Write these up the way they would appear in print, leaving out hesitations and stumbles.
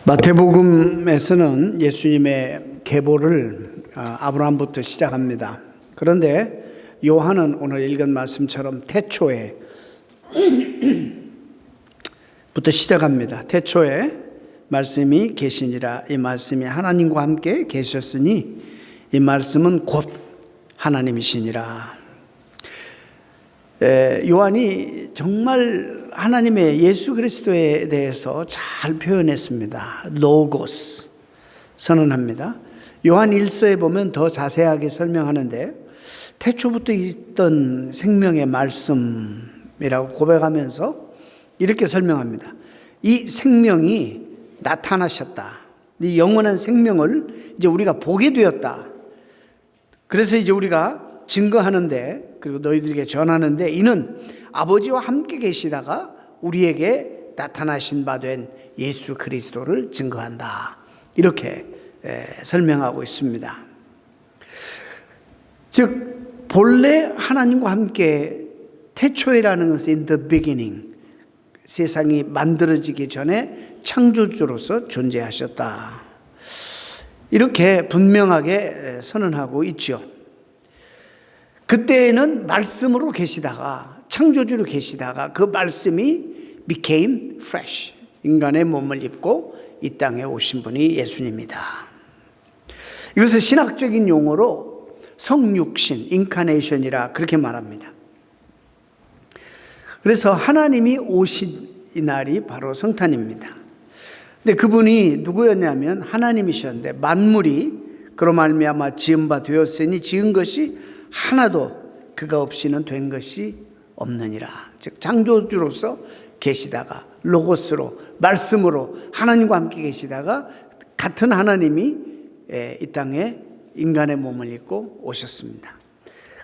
마태복음에서는 예수님의 계보를 아브라함부터 시작합니다. 그런데 요한은 오늘 읽은 말씀처럼 태초에 부터 시작합니다. 태초에 말씀이 계시니라. 이 말씀이 하나님과 함께 계셨으니 이 말씀은 곧 하나님이시니라. 요한이 정말 하나님의 예수 그리스도에 대해서 잘 표현했습니다. 로고스 선언합니다. 요한 1서에 보면 더 자세하게 설명하는데 태초부터 있던 생명의 말씀이라고 고백하면서 이렇게 설명합니다. 이 생명이 나타나셨다. 이 영원한 생명을 이제 우리가 보게 되었다. 그래서 이제 우리가 증거하는데, 그리고 너희들에게 전하는데, 이는 아버지와 함께 계시다가 우리에게 나타나신 바 된 예수 그리스도를 증거한다. 이렇게 설명하고 있습니다. 즉 본래 하나님과 함께 태초에라는 것은 in the beginning, 세상이 만들어지기 전에 창조주로서 존재하셨다. 이렇게 분명하게 선언하고 있죠. 그때에는 말씀으로 계시다가, 창조주로 계시다가 그 말씀이 became flesh, 인간의 몸을 입고 이 땅에 오신 분이 예수님이다. 이것을 신학적인 용어로 성육신, 인카네이션이라 그렇게 말합니다. 그래서 하나님이 오신 이 날이 바로 성탄입니다. 근데 그분이 누구였냐면 하나님이셨는데, 만물이 그로 말미암아 지은 바 되었으니 지은 것이 하나도 그가 없이는 된 것이 없느니라. 즉 창조주로서 계시다가 로고스로, 말씀으로 하나님과 함께 계시다가 같은 하나님이 이 땅에 인간의 몸을 입고 오셨습니다.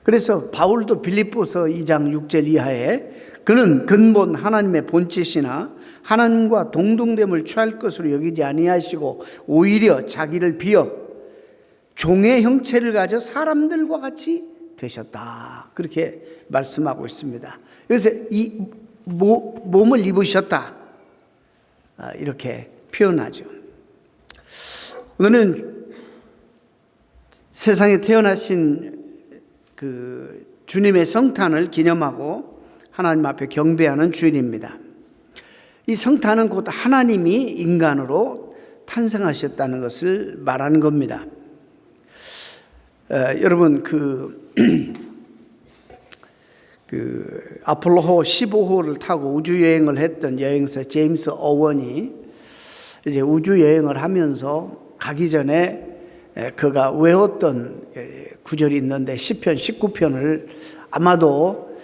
그래서 바울도 빌립보서 2장 6절 이하에 그는 근본 하나님의 본체시나 하나님과 동등됨을 취할 것으로 여기지 아니하시고 오히려 자기를 비어 종의 형체를 가져 사람들과 같이 되셨다. 그렇게 말씀하고 있습니다. 그래서 이 몸을 입으셨다. 이렇게 표현하죠. 오늘은 세상에 태어나신 그 주님의 성탄을 기념하고 하나님 앞에 경배하는 주일입니다. 이 성탄은 곧 하나님이 인간으로 탄생하셨다는 것을 말하는 겁니다. 여러분 그 아폴로 15호를 타고 우주 여행을 했던 여행사 제임스 어원이 이제 우주 여행을 하면서 가기 전에 그가 외웠던 구절이 있는데 시편 19편을 아마도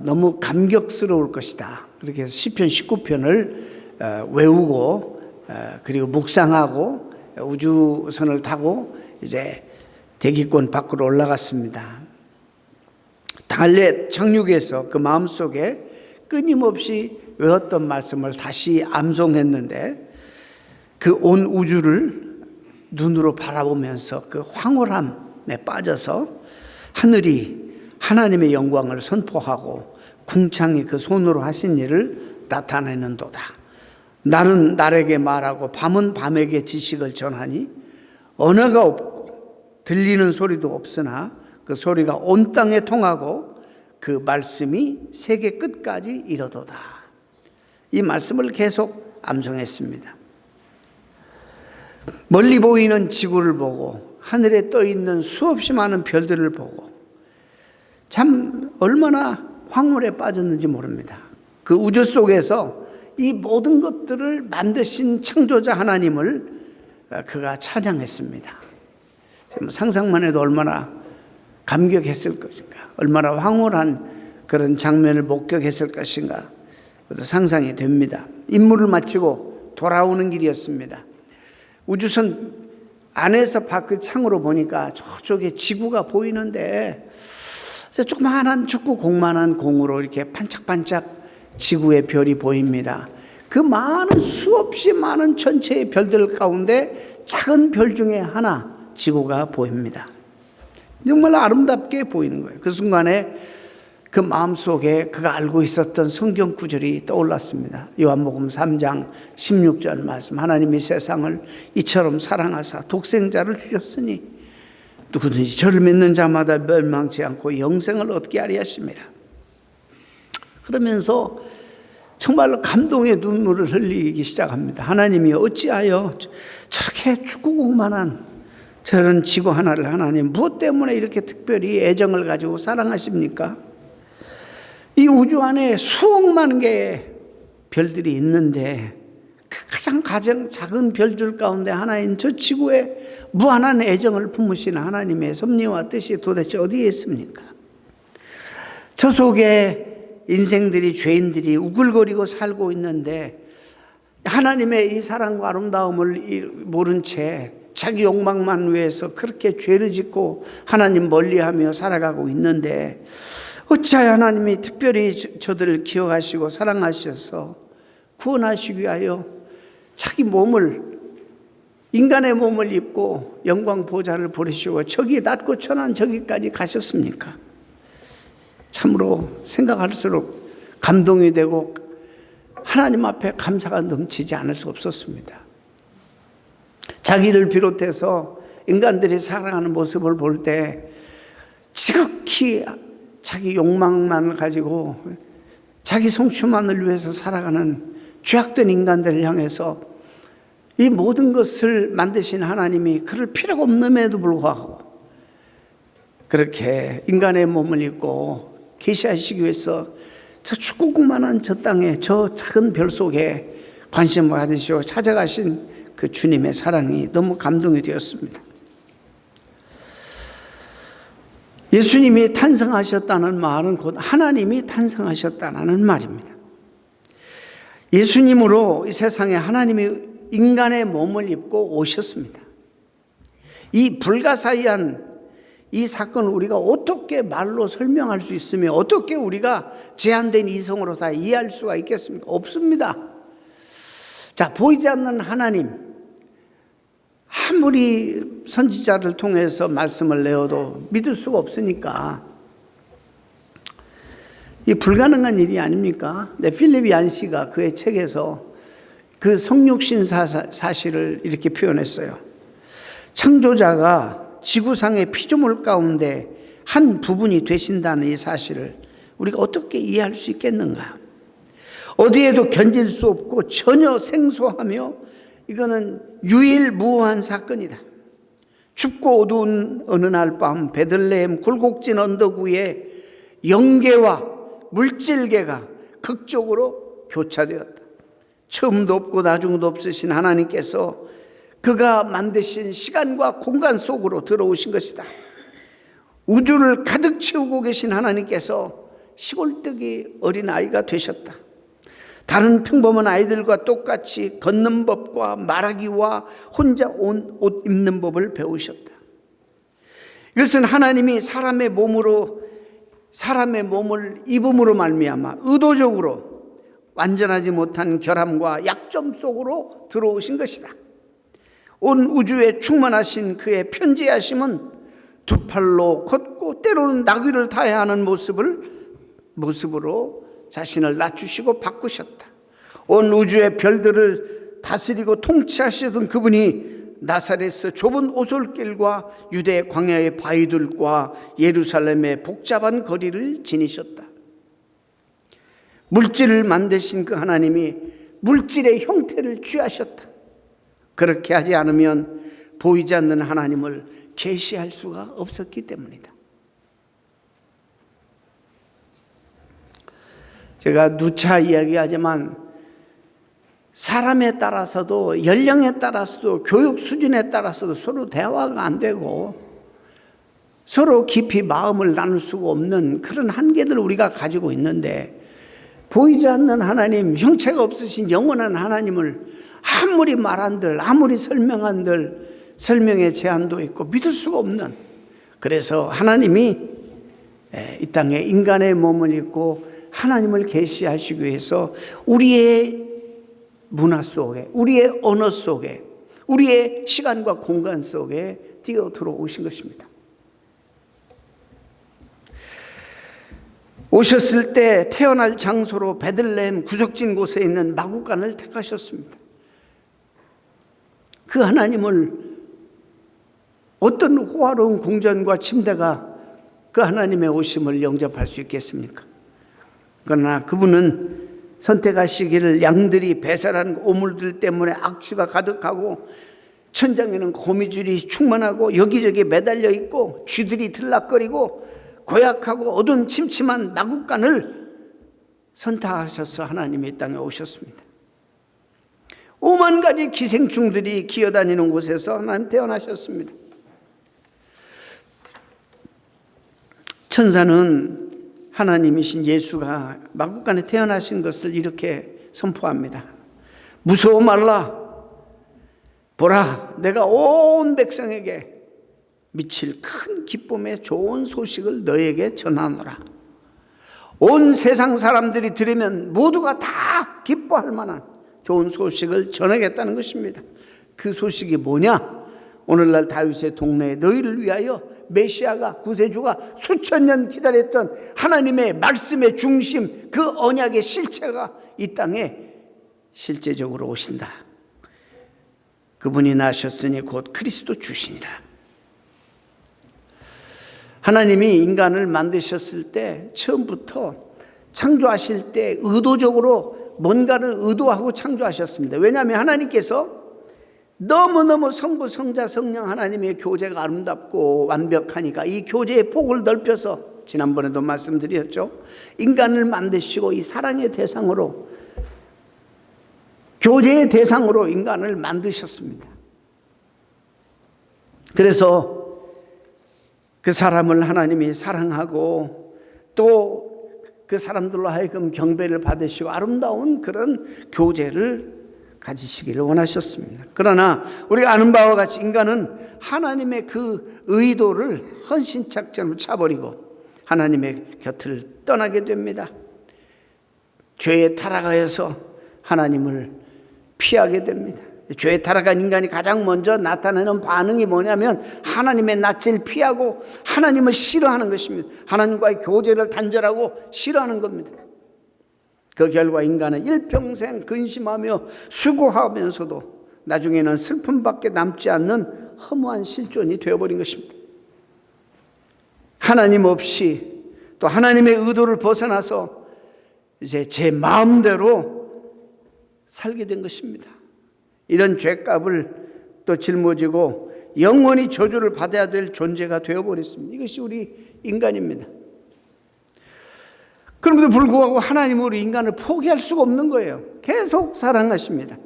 너무 감격스러울 것이다. 그렇게 해서 시편 19편을 외우고 그리고 묵상하고 우주선을 타고 이제 대기권 밖으로 올라갔습니다. 달래 착륙해서 그 마음속에 끊임없이 외웠던 말씀을 다시 암송했는데 그 온 우주를 눈으로 바라보면서 그 황홀함에 빠져서 하늘이 하나님의 영광을 선포하고 궁창이 그 손으로 하신 일을 나타내는도다. 날은 날에게 말하고 밤은 밤에게 지식을 전하니 언어가 없고 들리는 소리도 없으나 그 소리가 온 땅에 통하고 그 말씀이 세계 끝까지 이르도다. 이 말씀을 계속 암송했습니다. 멀리 보이는 지구를 보고 하늘에 떠 있는 수없이 많은 별들을 보고 참 얼마나 황홀에 빠졌는지 모릅니다. 그 우주 속에서 이 모든 것들을 만드신 창조자 하나님을 그가 찬양했습니다. 상상만 해도 얼마나 감격했을 것인가, 얼마나 황홀한 그런 장면을 목격했을 것인가 상상이 됩니다. 임무를 마치고 돌아오는 길이었습니다. 우주선 안에서 밖을 창으로 보니까 저쪽에 지구가 보이는데 조그마한 축구 공만한 공으로 이렇게 반짝반짝 지구의 별이 보입니다. 그 많은 수없이 많은 전체의 별들 가운데 작은 별 중에 하나 지구가 보입니다. 정말 아름답게 보이는 거예요. 그 순간에 그 마음속에 그가 알고 있었던 성경 구절이 떠올랐습니다. 요한복음 3장 16절 말씀. 하나님이 세상을 이처럼 사랑하사 독생자를 주셨으니 누구든지 저를 믿는 자마다 멸망치 않고 영생을 얻게 하리 하심이라. 그러면서 정말로 감동의 눈물을 흘리기 시작합니다. 하나님이 어찌하여 저렇게 축구공만한 저런 지구 하나를 하나님 무엇 때문에 이렇게 특별히 애정을 가지고 사랑하십니까? 이 우주 안에 수억만 개의 별들이 있는데 그 가장 작은 별들 가운데 하나인 저 지구에 무한한 애정을 품으시는 하나님의 섭리와 뜻이 도대체 어디에 있습니까? 저 속에 인생들이, 죄인들이 우글거리고 살고 있는데 하나님의 이 사랑과 아름다움을 모른 채 자기 욕망만 위해서 그렇게 죄를 짓고 하나님 멀리하며 살아가고 있는데 어찌하여 하나님이 특별히 저들을 기억하시고 사랑하셔서 구원하시기 위하여 자기 몸을, 인간의 몸을 입고 영광 보좌를 버리시고 저기 낮고 천한 저기까지 가셨습니까? 참으로 생각할수록 감동이 되고 하나님 앞에 감사가 넘치지 않을 수 없었습니다. 자기를 비롯해서 인간들이 살아가는 모습을 볼 때 지극히 자기 욕망만 가지고 자기 성취만을 위해서 살아가는 죄악된 인간들을 향해서 이 모든 것을 만드신 하나님이 그럴 필요가 없음에도 불구하고 그렇게 인간의 몸을 입고 계시하시기 위해서 저 축구공만한 저 땅에 저 작은 별 속에 관심을 가지시고 찾아가신 그 주님의 사랑이 너무 감동이 되었습니다. 예수님이 탄생하셨다는 말은 곧 하나님이 탄생하셨다는 말입니다. 예수님으로 이 세상에 하나님이 인간의 몸을 입고 오셨습니다. 이 불가사의한 이 사건을 우리가 어떻게 말로 설명할 수 있으며 어떻게 우리가 제한된 이성으로 다 이해할 수가 있겠습니까? 없습니다. 자, 보이지 않는 하나님, 아무리 선지자를 통해서 말씀을 내어도 믿을 수가 없으니까 이 불가능한 일이 아닙니까? 필립 얀시가 그의 책에서 그 성육신 사실을 이렇게 표현했어요. 창조자가 지구상의 피조물 가운데 한 부분이 되신다는 이 사실을 우리가 어떻게 이해할 수 있겠는가? 어디에도 견질 수 없고 전혀 생소하며 이거는 유일무이한 사건이다. 춥고 어두운 어느 날 밤 베들레헴 굴곡진 언덕 위에 영계와 물질계가 극적으로 교차되었다. 처음도 없고 나중도 없으신 하나님께서 그가 만드신 시간과 공간 속으로 들어오신 것이다. 우주를 가득 채우고 계신 하나님께서 시골뜨기 어린아이가 되셨다. 다른 평범한 아이들과 똑같이 걷는 법과 말하기와 혼자 옷 입는 법을 배우셨다. 이것은 하나님이 사람의 몸을 입음으로 말미암아 의도적으로 완전하지 못한 결함과 약점 속으로 들어오신 것이다. 온 우주에 충만하신 그의 편지하심은 두 팔로 걷고 때로는 나귀를 타야 하는 모습으로 자신을 낮추시고 바꾸셨다. 온 우주의 별들을 다스리고 통치하시던 그분이 나사렛에서 좁은 오솔길과 유대 광야의 바위들과 예루살렘의 복잡한 거리를 지니셨다. 물질을 만드신 그 하나님이 물질의 형태를 취하셨다. 그렇게 하지 않으면 보이지 않는 하나님을 계시할 수가 없었기 때문이다. 제가 누차 이야기하지만 사람에 따라서도 연령에 따라서도 교육 수준에 따라서도 서로 대화가 안 되고 서로 깊이 마음을 나눌 수가 없는 그런 한계들을 우리가 가지고 있는데 보이지 않는 하나님, 형체가 없으신 영원한 하나님을 아무리 말한들 아무리 설명한들 설명의 제한도 있고 믿을 수가 없는, 그래서 하나님이 이 땅에 인간의 몸을 입고 하나님을 계시하시기 위해서 우리의 문화 속에, 우리의 언어 속에, 우리의 시간과 공간 속에 뛰어 들어오신 것입니다. 오셨을 때 태어날 장소로 베들레헴 구석진 곳에 있는 마구간을 택하셨습니다. 그 하나님을 어떤 호화로운 궁전과 침대가 그 하나님의 오심을 영접할 수 있겠습니까? 그러나 그분은 선택하시기를 양들이 배설한 오물들 때문에 악취가 가득하고 천장에는 거미줄이 충만하고 여기저기 매달려 있고 쥐들이 들락거리고 고약하고 어두운 침침한 마구간을 선택하셔서 하나님이 이 땅에 오셨습니다. 5만 가지 기생충들이 기어다니는 곳에서 하나님 태어나셨습니다. 천사는 하나님이신 예수가 마구간에 태어나신 것을 이렇게 선포합니다. 무서워 말라. 보라, 내가 온 백성에게 미칠 큰 기쁨의 좋은 소식을 너에게 전하노라. 온 세상 사람들이 들으면 모두가 다 기뻐할 만한 좋은 소식을 전하겠다는 것입니다. 그 소식이 뭐냐? 오늘날 다윗의 동네에 너희를 위하여 메시아가, 구세주가 수천 년 기다렸던 하나님의 말씀의 중심, 그 언약의 실체가 이 땅에 실제적으로 오신다. 그분이 나셨으니 곧 그리스도 주시니라. 하나님이 인간을 만드셨을 때 처음부터 창조하실 때 의도적으로 뭔가를 의도하고 창조하셨습니다. 왜냐하면 하나님께서 너무너무 성부, 성자, 성령 하나님의 교제가 아름답고 완벽하니까 이 교제의 폭을 넓혀서 지난번에도 말씀드렸죠. 인간을 만드시고 이 사랑의 대상으로, 교제의 대상으로 인간을 만드셨습니다. 그래서 그 사람을 하나님이 사랑하고 또 그 사람들로 하여금 경배를 받으시고 아름다운 그런 교제를 가지시기를 원하셨습니다. 그러나 우리가 아는 바와 같이 인간은 하나님의 그 의도를 헌신착전으로 차버리고 하나님의 곁을 떠나게 됩니다. 죄에 타락하여서 하나님을 피하게 됩니다. 죄에 타락한 인간이 가장 먼저 나타내는 반응이 뭐냐면 하나님의 낯을 피하고 하나님을 싫어하는 것입니다. 하나님과의 교제를 단절하고 싫어하는 겁니다. 그 결과 인간은 일평생 근심하며 수고하면서도 나중에는 슬픔밖에 남지 않는 허무한 실존이 되어버린 것입니다. 하나님 없이 또 하나님의 의도를 벗어나서 이제 제 마음대로 살게 된 것입니다. 이런 죄값을 또 짊어지고 영원히 저주를 받아야 될 존재가 되어버렸습니다. 이것이 우리 인간입니다. 그럼에도 불구하고 하나님은 우리 인간을 포기할 수가 없는 거예요. 계속 사랑하십니다.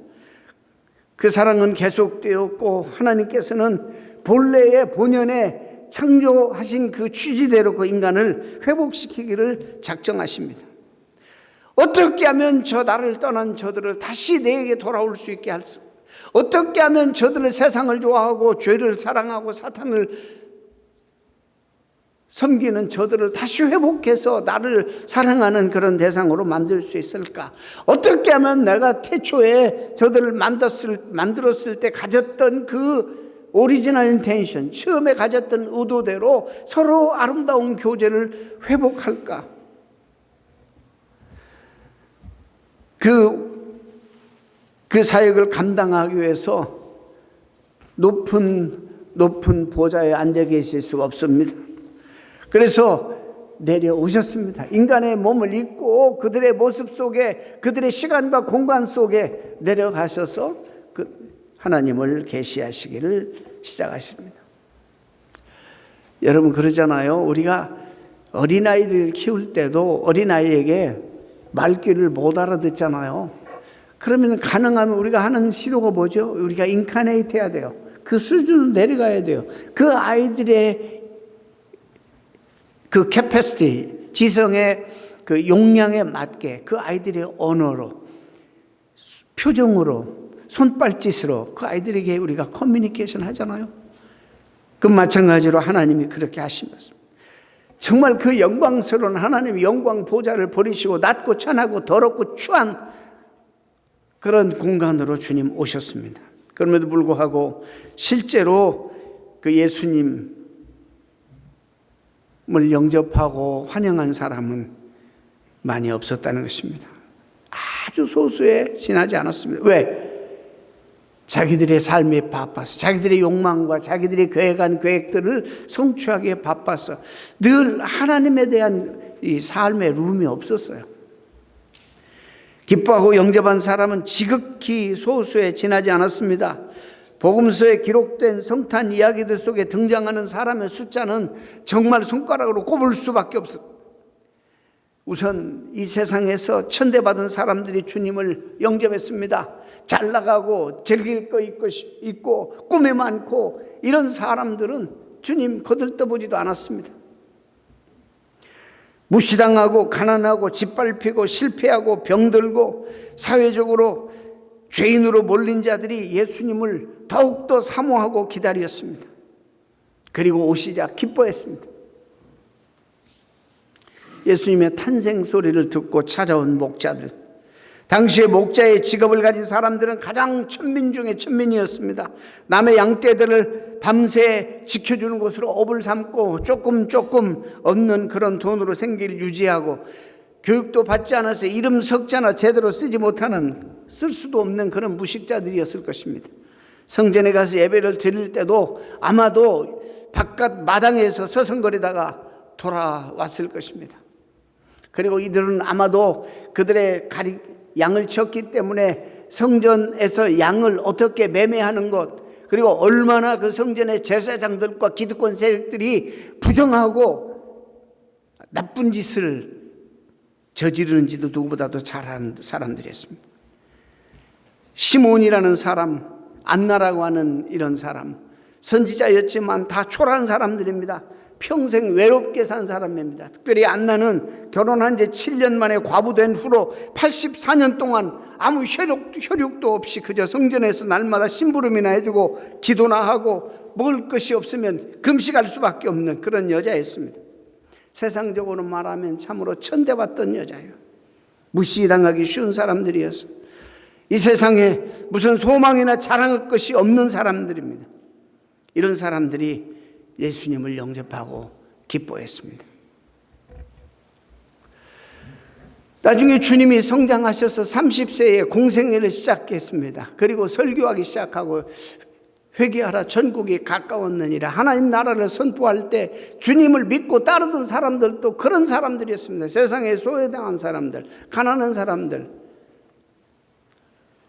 그 사랑은 계속되었고 하나님께서는 본래의 본연의 창조하신 그 취지대로 그 인간을 회복시키기를 작정하십니다. 어떻게 하면 저 나를 떠난 저들을 다시 내게 돌아올 수 있게 할 수, 어떻게 하면 저들을 세상을 좋아하고 죄를 사랑하고 사탄을 섬기는 저들을 다시 회복해서 나를 사랑하는 그런 대상으로 만들 수 있을까? 어떻게 하면 내가 태초에 저들을 만들었을 때 가졌던 그 오리지널 인텐션, 처음에 가졌던 의도대로 서로 아름다운 교제를 회복할까? 그 사역을 감당하기 위해서 높은 보좌에 앉아 계실 수가 없습니다. 그래서 내려오셨습니다. 인간의 몸을 입고 그들의 모습 속에, 그들의 시간과 공간 속에 내려가셔서 그 하나님을 계시하시기를 시작하십니다. 여러분 그러잖아요. 우리가 어린아이를 키울 때도 어린아이에게 말귀를 못 알아듣잖아요. 그러면 가능하면 우리가 하는 시도가 뭐죠? 우리가 인카네이트 해야 돼요. 그 수준으로 내려가야 돼요. 그 아이들의 그 캐패시티, 지성의 그 용량에 맞게 그 아이들의 언어로, 표정으로, 손발짓으로 그 아이들에게 우리가 커뮤니케이션 하잖아요. 그 마찬가지로 하나님이 그렇게 하시면서 정말 그 영광스러운 하나님의 영광 보좌를 버리시고 낮고 천하고 더럽고 추한 그런 공간으로 주님 오셨습니다. 그럼에도 불구하고 실제로 그 예수님을 영접하고 환영한 사람은 많이 없었다는 것입니다. 아주 소수에 지나지 않았습니다. 왜? 자기들의 삶에 바빠서, 자기들의 욕망과 자기들의 계획한 계획들을 성취하기에 바빠서 늘 하나님에 대한 이 삶의 룸이 없었어요. 기뻐하고 영접한 사람은 지극히 소수에 지나지 않았습니다. 복음서에 기록된 성탄 이야기들 속에 등장하는 사람의 숫자는 정말 손가락으로 꼽을 수밖에 없어요. 우선 이 세상에서 천대받은 사람들이 주님을 영접했습니다. 잘 나가고 즐길 거 있고 꿈이 많고 이런 사람들은 주님 거들떠보지도 않았습니다. 무시당하고 가난하고 짓밟히고 실패하고 병들고 사회적으로 죄인으로 몰린 자들이 예수님을 더욱더 사모하고 기다렸습니다. 그리고 오시자 기뻐했습니다. 예수님의 탄생 소리를 듣고 찾아온 목자들, 당시에 목자의 직업을 가진 사람들은 가장 천민 중에 천민이었습니다. 남의 양떼들을 밤새 지켜주는 것으로 업을 삼고 조금 얻는 그런 돈으로 생계를 유지하고, 교육도 받지 않아서 이름 석자나 제대로 쓰지 못하는, 쓸 수도 없는 그런 무식자들이었을 것입니다. 성전에 가서 예배를 드릴 때도 아마도 바깥 마당에서 서성거리다가 돌아왔을 것입니다. 그리고 이들은 아마도 그들의 양을 쳤기 때문에 성전에서 양을 어떻게 매매하는 것, 그리고 얼마나 그 성전의 제사장들과 기득권 세력들이 부정하고 나쁜 짓을 저지르는지도 누구보다도 잘 아는 사람들이었습니다. 시몬이라는 사람, 안나라고 하는 이런 사람, 선지자였지만 다 초라한 사람들입니다. 평생 외롭게 산 사람입니다. 특별히 안나는 결혼한 지 7년 만에 과부된 후로 84년 동안 아무 혈육도 없이 그저 성전에서 날마다 심부름이나 해주고 기도나 하고 먹을 것이 없으면 금식할 수밖에 없는 그런 여자였습니다. 세상적으로 말하면 참으로 천대받던 여자예요. 무시당하기 쉬운 사람들이었어요. 이 세상에 무슨 소망이나 자랑할 것이 없는 사람들입니다. 이런 사람들이 예수님을 영접하고 기뻐했습니다. 나중에 주님이 성장하셔서 30세에 공생애를 시작했습니다. 그리고 설교하기 시작하고 회개하라 전국이 가까웠느니라, 하나님 나라를 선포할 때 주님을 믿고 따르던 사람들도 그런 사람들이었습니다. 세상에 소외당한 사람들, 가난한 사람들,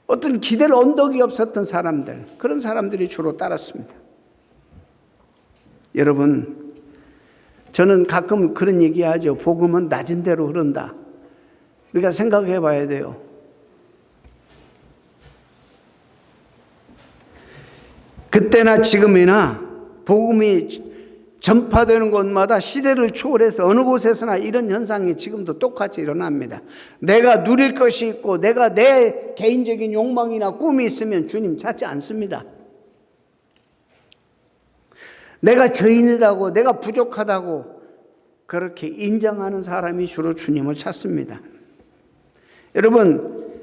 어떤 기댈 언덕이 없었던 사람들, 그런 사람들이 주로 따랐습니다. 여러분, 저는 가끔 그런 얘기하죠. 복음은 낮은 대로 흐른다. 우리가 생각해 봐야 돼요. 그때나 지금이나 복음이 전파되는 곳마다 시대를 초월해서 어느 곳에서나 이런 현상이 지금도 똑같이 일어납니다. 내가 누릴 것이 있고 내가 내 개인적인 욕망이나 꿈이 있으면 주님 찾지 않습니다. 내가 죄인이라고, 내가 부족하다고 그렇게 인정하는 사람이 주로 주님을 찾습니다. 여러분,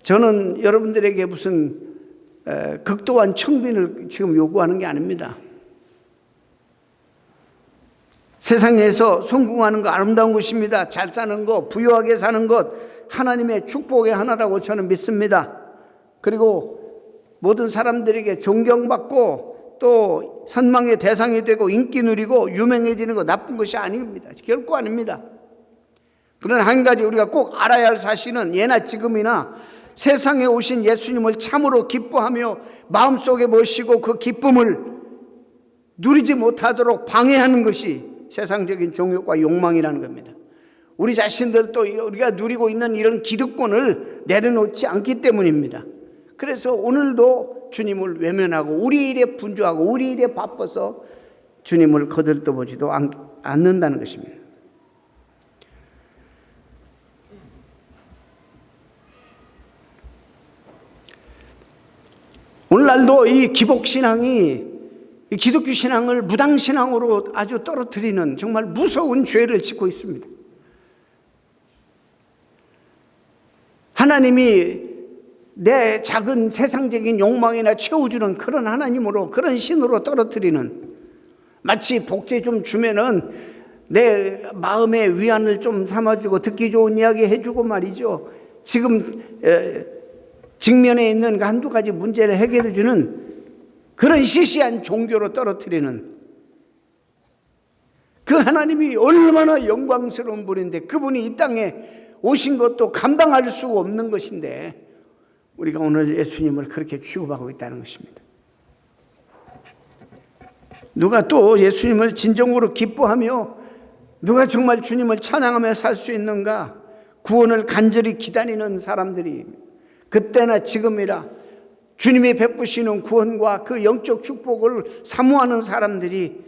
저는 여러분들에게 무슨 극도한 청빈을 지금 요구하는 게 아닙니다. 세상에서 성공하는 거 아름다운 것입니다. 잘 사는 것, 부유하게 사는 것, 하나님의 축복의 하나라고 저는 믿습니다. 그리고 모든 사람들에게 존경받고 또 선망의 대상이 되고 인기 누리고 유명해지는 거 나쁜 것이 아닙니다. 결코 아닙니다. 그러나 한 가지 우리가 꼭 알아야 할 사실은 예나 지금이나 세상에 오신 예수님을 참으로 기뻐하며 마음속에 모시고 그 기쁨을 누리지 못하도록 방해하는 것이 세상적인 종욕과 욕망이라는 겁니다. 우리 자신들도 우리가 누리고 있는 이런 기득권을 내려놓지 않기 때문입니다. 그래서 오늘도 주님을 외면하고 우리 일에 분주하고 우리 일에 바빠서 주님을 거들떠보지도 않는다는 것입니다. 오늘날도 이 기복신앙이 기독교 신앙을 무당신앙으로 아주 떨어뜨리는 정말 무서운 죄를 짓고 있습니다. 하나님이 내 작은 세상적인 욕망이나 채워주는 그런 하나님으로, 그런 신으로 떨어뜨리는, 마치 복제 좀 주면은 내 마음의 위안을 좀 삼아주고 듣기 좋은 이야기 해주고 말이죠. 지금 직면에 있는 그 한두 가지 문제를 해결해주는 그런 시시한 종교로 떨어뜨리는 그 하나님이 얼마나 영광스러운 분인데, 그분이 이 땅에 오신 것도 감당할 수가 없는 것인데 우리가 오늘 예수님을 그렇게 취급하고 있다는 것입니다. 누가 또 예수님을 진정으로 기뻐하며 누가 정말 주님을 찬양하며 살 수 있는가? 구원을 간절히 기다리는 사람들이 그때나 지금이라 주님이 베푸시는 구원과 그 영적 축복을 사모하는 사람들이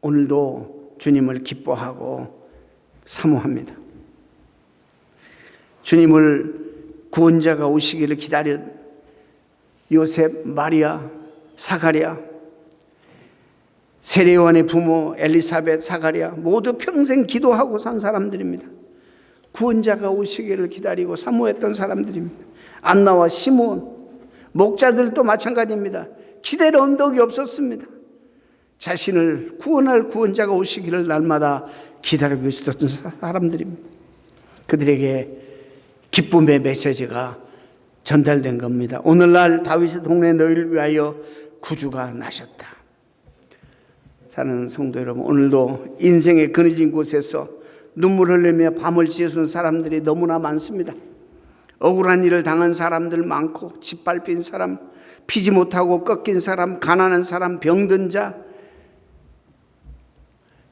오늘도 주님을 기뻐하고 사모합니다. 주님을 구원자가 오시기를 기다린 요셉, 마리아, 사가랴, 세례요한의 부모 엘리사벳, 사가랴 모두 평생 기도하고 산 사람들입니다. 구원자가 오시기를 기다리고 사모했던 사람들입니다. 안나와 시몬, 목자들도 마찬가지입니다. 기대의 언덕이 없었습니다. 자신을 구원할 구원자가 오시기를 날마다 기다리고 있었던 사람들입니다. 그들에게 기쁨의 메시지가 전달된 겁니다. 오늘날 다윗의 동네 너희를 위하여 구주가 나셨다. 사랑하는 성도 여러분, 오늘도 인생의 그늘진 곳에서 눈물 흘리며 밤을 지새운 사람들이 너무나 많습니다. 억울한 일을 당한 사람들 많고, 짓밟힌 사람, 피지 못하고 꺾인 사람, 가난한 사람, 병든 자.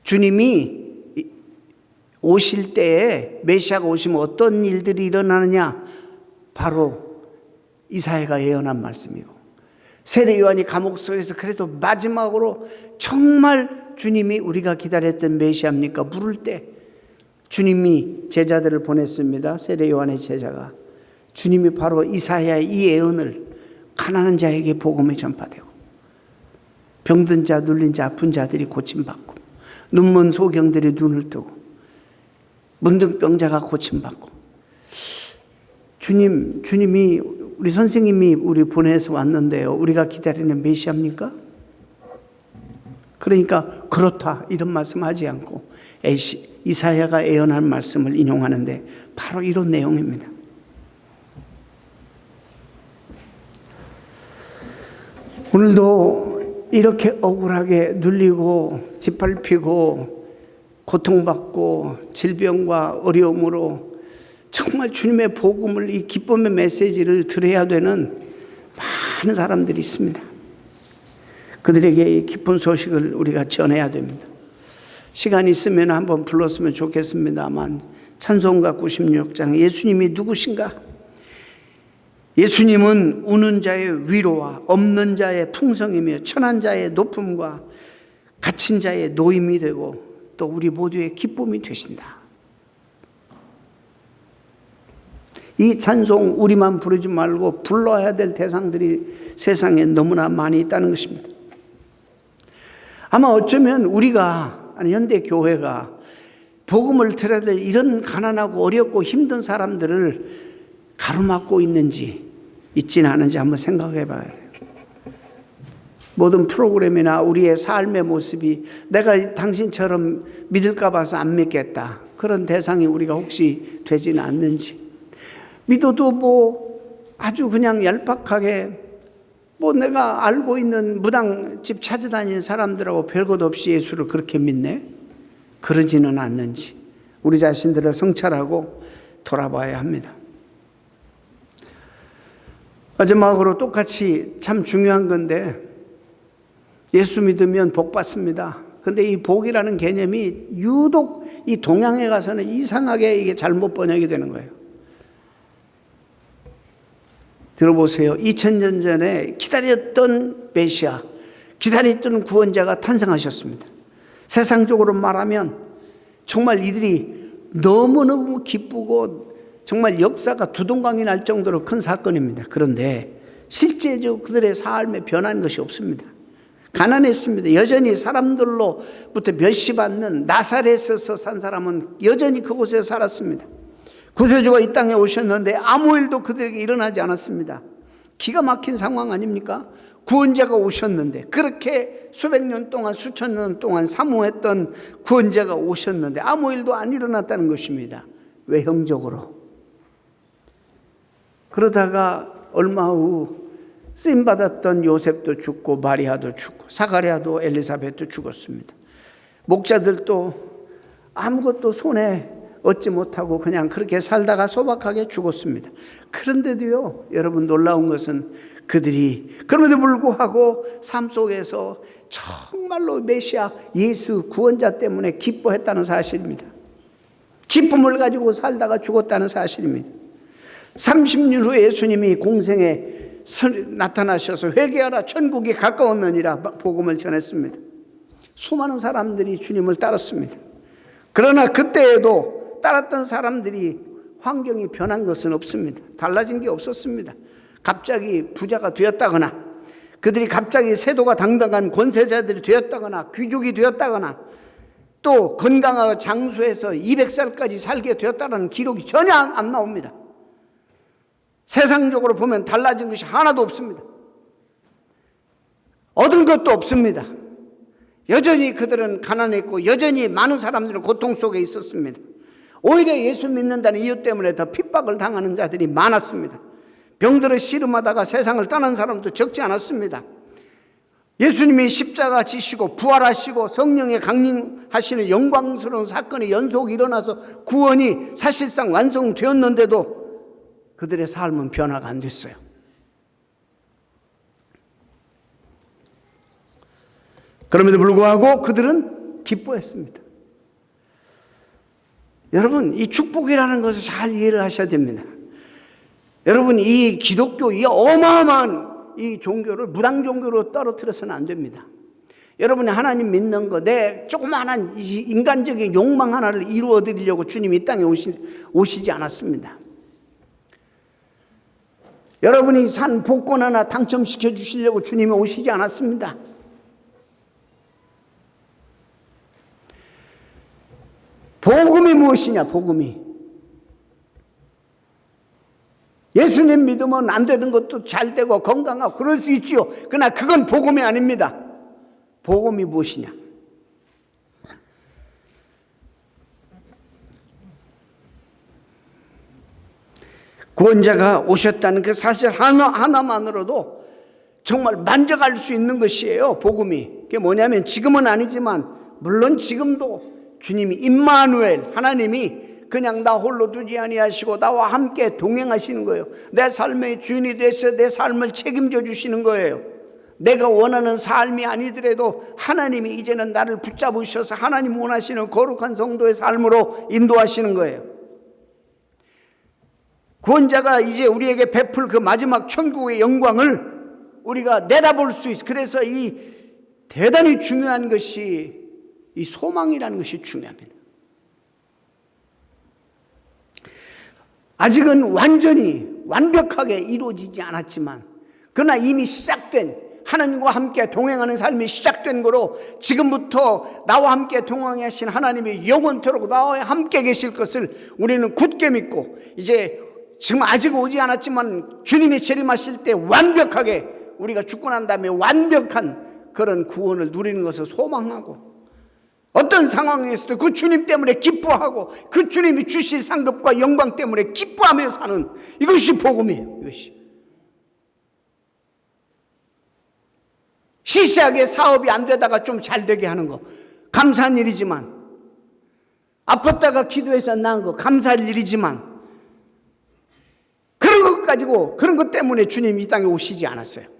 주님이 오실 때에, 메시아가 오시면 어떤 일들이 일어나느냐, 바로 이사야가 예언한 말씀이고, 세례 요한이 감옥 속에서 그래도 마지막으로 정말 주님이 우리가 기다렸던 메시아입니까? 물을 때 주님이 제자들을 보냈습니다. 세례 요한의 제자가. 주님이 바로 이사야의 이 예언을 가난한 자에게 복음을 전파되고, 병든 자, 눌린 자, 아픈 자들이 고침받고, 눈먼 소경들이 눈을 뜨고, 문둥병자가 고침받고, 주님이 우리 선생님이 우리 보내서 왔는데요, 우리가 기다리는 메시아입니까? 그러니까 그렇다 이런 말씀하지 않고 이사야가 예언한 말씀을 인용하는데 바로 이런 내용입니다. 오늘도 이렇게 억울하게 눌리고 짓밟히고 고통받고 질병과 어려움으로 정말 주님의 복음을, 이 기쁨의 메시지를 들어야 되는 많은 사람들이 있습니다. 그들에게 이 기쁜 소식을 우리가 전해야 됩니다. 시간이 있으면 한번 불렀으면 좋겠습니다만, 찬송가 96장 예수님이 누구신가? 예수님은 우는 자의 위로와 없는 자의 풍성이며 천한 자의 높음과 갇힌 자의 노임이 되고 또 우리 모두의 기쁨이 되신다. 이 찬송 우리만 부르지 말고 불러야 될 대상들이 세상에 너무나 많이 있다는 것입니다. 아마 어쩌면 우리가, 아니 현대 교회가 복음을 들어야 될 이런 가난하고 어렵고 힘든 사람들을 가로막고 있지는 않은지 한번 생각해 봐야 돼요. 모든 프로그램이나 우리의 삶의 모습이 내가 당신처럼 믿을까 봐서 안 믿겠다, 그런 대상이 우리가 혹시 되지는 않는지, 믿어도 뭐 아주 그냥 얄팍하게 뭐 내가 알고 있는 무당집 찾아다니는 사람들하고 별것 없이 예수를 그렇게 믿네? 그러지는 않는지 우리 자신들을 성찰하고 돌아봐야 합니다. 마지막으로 똑같이 참 중요한 건데, 예수 믿으면 복 받습니다. 근데 이 복이라는 개념이 유독 이 동양에 가서는 이상하게 이게 잘못 번역이 되는 거예요. 들어보세요. 2000년 전에 기다렸던 메시아, 기다렸던 구원자가 탄생하셨습니다. 세상적으로 말하면 정말 이들이 너무너무 기쁘고 정말 역사가 두동강이 날 정도로 큰 사건입니다. 그런데 실제적으로 그들의 삶에 변한 것이 없습니다. 가난했습니다. 여전히 사람들로부터 멸시받는 나사렛에서 산 사람은 여전히 그곳에 살았습니다. 구세주가 이 땅에 오셨는데 아무 일도 그들에게 일어나지 않았습니다. 기가 막힌 상황 아닙니까? 구원자가 오셨는데, 그렇게 수백 년 동안 수천 년 동안 사모했던 구원자가 오셨는데 아무 일도 안 일어났다는 것입니다. 외형적으로. 그러다가 얼마 후 쓰임받았던 요셉도 죽고 마리아도 죽고 사가랴도 엘리사벳도 죽었습니다. 목자들도 아무것도 손에 얻지 못하고 그냥 그렇게 살다가 소박하게 죽었습니다. 그런데도요, 여러분, 놀라운 것은 그들이 그럼에도 불구하고 삶 속에서 정말로 메시아 예수 구원자 때문에 기뻐했다는 사실입니다. 기쁨을 가지고 살다가 죽었다는 사실입니다. 30년 후에 예수님이 공생에 나타나셔서 회개하라 천국이 가까웠느니라 복음을 전했습니다. 수많은 사람들이 주님을 따랐습니다. 그러나 그때에도 따랐던 사람들이 환경이 변한 것은 없습니다. 달라진 게 없었습니다. 갑자기 부자가 되었다거나, 그들이 갑자기 세도가 당당한 권세자들이 되었다거나, 귀족이 되었다거나, 또 건강하고 장수해서 200살까지 살게 되었다는 기록이 전혀 안 나옵니다. 세상적으로 보면 달라진 것이 하나도 없습니다. 얻은 것도 없습니다. 여전히 그들은 가난했고 여전히 많은 사람들은 고통 속에 있었습니다. 오히려 예수 믿는다는 이유 때문에 더 핍박을 당하는 자들이 많았습니다. 병들어 씨름하다가 세상을 떠난 사람도 적지 않았습니다. 예수님이 십자가 지시고 부활하시고 성령에 강림하시는 영광스러운 사건이 연속 일어나서 구원이 사실상 완성되었는데도 그들의 삶은 변화가 안 됐어요. 그럼에도 불구하고 그들은 기뻐했습니다. 여러분, 이 축복이라는 것을 잘 이해를 하셔야 됩니다. 여러분, 이 기독교, 이 어마어마한 이 종교를 무당 종교로 떨어뜨려서는 안 됩니다. 여러분이 하나님 믿는 거, 내 조그마한 인간적인 욕망 하나를 이루어 드리려고 주님이 이 땅에 오시지 않았습니다. 여러분이 산 복권 하나 당첨시켜 주시려고 주님이 오시지 않았습니다. 복음이 무엇이냐, 복음이. 예수님 믿으면 안 되는 것도 잘 되고 건강하고 그럴 수 있지요. 그러나 그건 복음이 아닙니다. 복음이 무엇이냐. 구원자가 오셨다는 그 사실 하나만으로도 정말 만족할 수 있는 것이에요, 복음이. 그게 뭐냐면 지금은 아니지만, 물론 지금도 주님이 임마누엘, 하나님이 그냥 나 홀로 두지 아니하시고 나와 함께 동행하시는 거예요. 내 삶의 주인이 되셔서 내 삶을 책임져 주시는 거예요. 내가 원하는 삶이 아니더라도 하나님이 이제는 나를 붙잡으셔서 하나님 원하시는 거룩한 성도의 삶으로 인도하시는 거예요. 구원자가 이제 우리에게 베풀 그 마지막 천국의 영광을 우리가 내다볼 수 있어요. 그래서 이 대단히 중요한 것이 이 소망이라는 것이 중요합니다. 아직은 완전히 완벽하게 이루어지지 않았지만, 그러나 이미 시작된, 하나님과 함께 동행하는 삶이 시작된 거로 지금부터 나와 함께 동행하신 하나님이 영원토록 나와 함께 계실 것을 우리는 굳게 믿고, 이제 지금 아직 오지 않았지만 주님이 재림하실 때 완벽하게 우리가 죽고 난 다음에 완벽한 그런 구원을 누리는 것을 소망하고, 어떤 상황에서도 그 주님 때문에 기뻐하고 그 주님이 주실 상급과 영광 때문에 기뻐하며 사는, 이것이 복음이에요. 이것이 시시하게 사업이 안 되다가 좀 잘 되게 하는 거 감사한 일이지만, 아팠다가 기도해서 나은 거 감사할 일이지만, 그런 것 가지고, 그런 것 때문에 주님이 이 땅에 오시지 않았어요.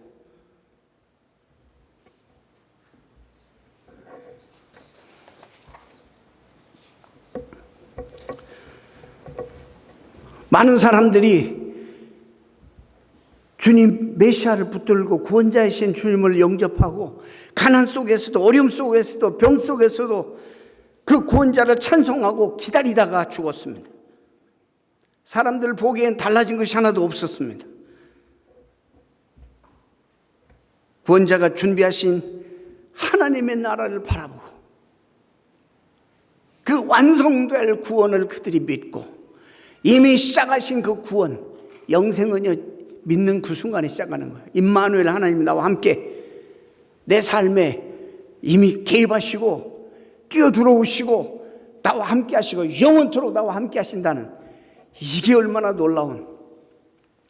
많은 사람들이 주님 메시아를 붙들고 구원자이신 주님을 영접하고 가난 속에서도 어려움 속에서도 병 속에서도 그 구원자를 찬송하고 기다리다가 죽었습니다. 사람들 보기엔 달라진 것이 하나도 없었습니다. 구원자가 준비하신 하나님의 나라를 바라보고 그 완성될 구원을 그들이 믿고, 이미 시작하신 그 구원, 영생은요 믿는 그 순간에 시작하는 거예요. 임마누엘 하나님 나와 함께 내 삶에 이미 개입하시고 뛰어들어오시고 나와 함께 하시고 영원토록 나와 함께 하신다는, 이게 얼마나 놀라운,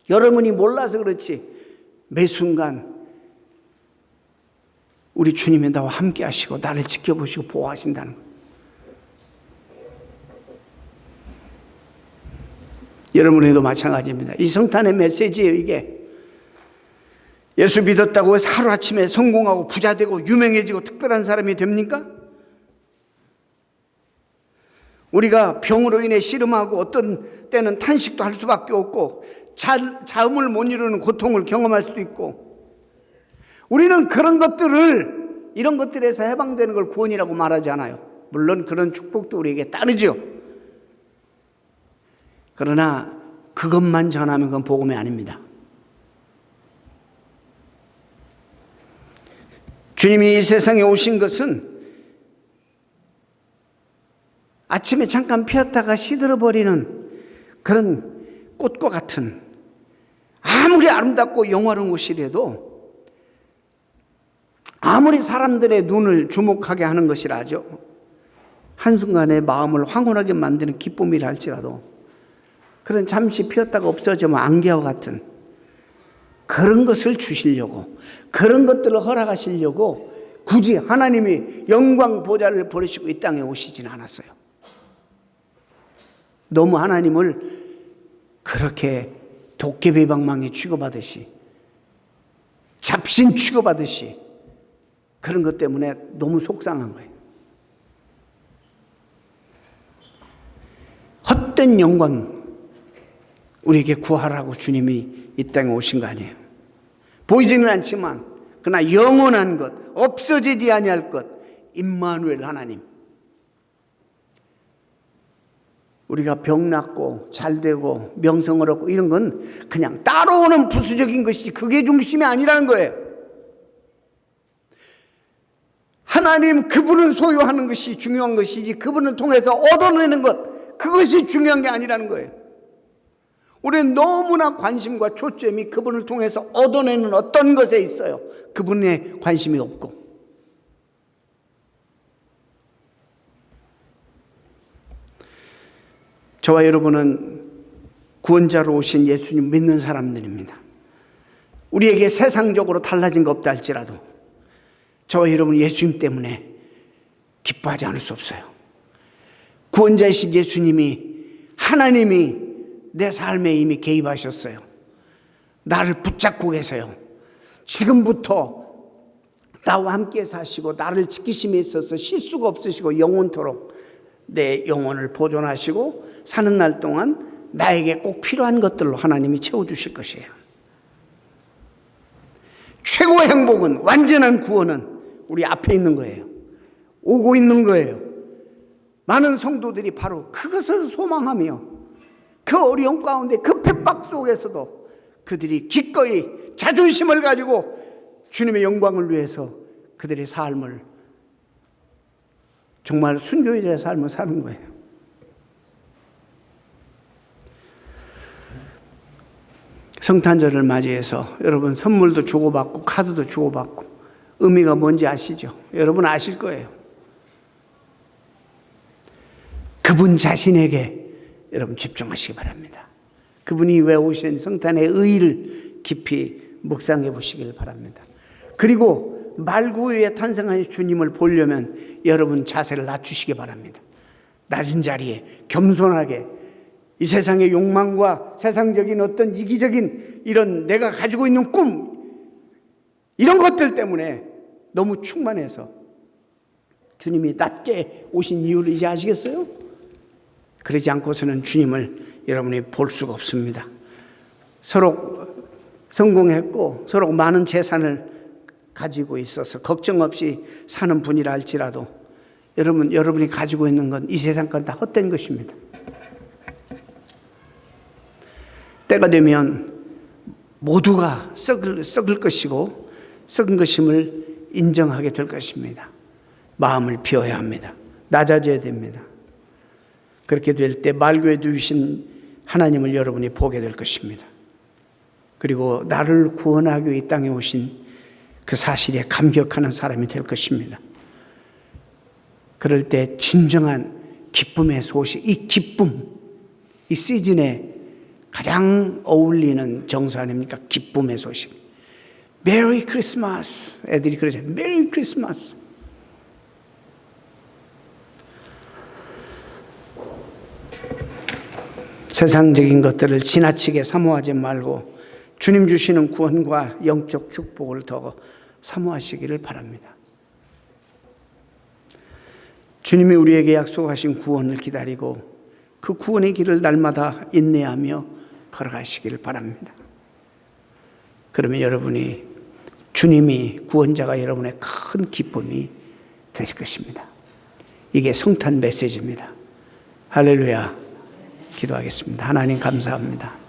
여러분이 몰라서 그렇지 매 순간 우리 주님이 나와 함께 하시고 나를 지켜보시고 보호하신다는 거예요. 여러분에도 마찬가지입니다. 이 성탄의 메시지예요. 이게 예수 믿었다고 해서 하루아침에 성공하고 부자되고 유명해지고 특별한 사람이 됩니까? 우리가 병으로 인해 씨름하고 어떤 때는 탄식도 할 수밖에 없고 잠을 못 이루는 고통을 경험할 수도 있고, 우리는 그런 것들을, 이런 것들에서 해방되는 걸 구원이라고 말하지 않아요. 물론 그런 축복도 우리에게 따르죠. 그러나 그것만 전하면 그건 복음이 아닙니다. 주님이 이 세상에 오신 것은 아침에 잠깐 피었다가 시들어버리는 그런 꽃과 같은, 아무리 아름답고 영화로운 옷이라도 아무리 사람들의 눈을 주목하게 하는 것이라죠, 한순간에 마음을 황홀하게 만드는 기쁨이라 할지라도 그런 잠시 피었다가 없어지면 안개와 같은 그런 것을 주시려고, 그런 것들을 허락하시려고 굳이 하나님이 영광 보좌를 버리시고 이 땅에 오시진 않았어요. 너무 하나님을 그렇게 도깨비 방망이 취급하듯이, 잡신 취급하듯이, 그런 것 때문에 너무 속상한 거예요. 헛된 영광 우리에게 구하라고 주님이 이 땅에 오신 거 아니에요. 보이지는 않지만 그러나 영원한 것, 없어지지 아니할 것, 임마누엘 하나님. 우리가 병 낫고 잘 되고 명성을 얻고 이런 건 그냥 따라오는 부수적인 것이지 그게 중심이 아니라는 거예요. 하나님 그분을 소유하는 것이 중요한 것이지 그분을 통해서 얻어내는 것, 그것이 중요한 게 아니라는 거예요. 우리는 너무나 관심과 초점이 그분을 통해서 얻어내는 어떤 것에 있어요. 그분에 관심이 없고. 저와 여러분은 구원자로 오신 예수님 믿는 사람들입니다. 우리에게 세상적으로 달라진 거 없다 할지라도 저와 여러분 예수님 때문에 기뻐하지 않을 수 없어요. 구원자이신 예수님이, 하나님이 내 삶에 이미 개입하셨어요. 나를 붙잡고 계세요. 지금부터 나와 함께 사시고 나를 지키심에 있어서 실수가 없으시고 영원토록 내 영혼을 보존하시고 사는 날 동안 나에게 꼭 필요한 것들로 하나님이 채워주실 것이에요. 최고의 행복은, 완전한 구원은 우리 앞에 있는 거예요. 오고 있는 거예요. 많은 성도들이 바로 그것을 소망하며 그 어려움 가운데 그 핍박 속에서도 그들이 기꺼이 자존심을 가지고 주님의 영광을 위해서 그들의 삶을, 정말 순교자의 삶을 사는 거예요. 성탄절을 맞이해서 여러분 선물도 주고받고 카드도 주고받고 의미가 뭔지 아시죠? 여러분 아실 거예요. 그분 자신에게 여러분 집중하시기 바랍니다. 그분이 왜 오신 성탄의 의의를 깊이 묵상해 보시길 바랍니다. 그리고 말구 위에 탄생하신 주님을 보려면 여러분 자세를 낮추시기 바랍니다. 낮은 자리에 겸손하게 이 세상의 욕망과 세상적인 어떤 이기적인 이런 내가 가지고 있는 꿈, 이런 것들 때문에 너무 충만해서 주님이 낮게 오신 이유를 이제 아시겠어요? 그러지 않고서는 주님을 여러분이 볼 수가 없습니다. 서로 성공했고 서로 많은 재산을 가지고 있어서 걱정 없이 사는 분이라 할지라도 여러분이 가지고 있는 건 이 세상 건 다 헛된 것입니다. 때가 되면 모두가 썩을 것이고 썩은 것임을 인정하게 될 것입니다. 마음을 비워야 합니다. 낮아져야 됩니다. 그렇게 될 때 말구에 두신 하나님을 여러분이 보게 될 것입니다. 그리고 나를 구원하기 위해 이 땅에 오신 그 사실에 감격하는 사람이 될 것입니다. 그럴 때 진정한 기쁨의 소식, 이 기쁨, 이 시즌에 가장 어울리는 정서 아닙니까? 기쁨의 소식. 메리 크리스마스. 애들이 그러죠. 메리 크리스마스. 세상적인 것들을 지나치게 사모하지 말고 주님 주시는 구원과 영적 축복을 더 사모하시기를 바랍니다. 주님이 우리에게 약속하신 구원을 기다리고 그 구원의 길을 날마다 인내하며 걸어가시기를 바랍니다. 그러면 여러분이 주님이 구원자가 여러분의 큰 기쁨이 되실 것입니다. 이게 성탄 메시지입니다. 할렐루야. 기도하겠습니다. 하나님 감사합니다.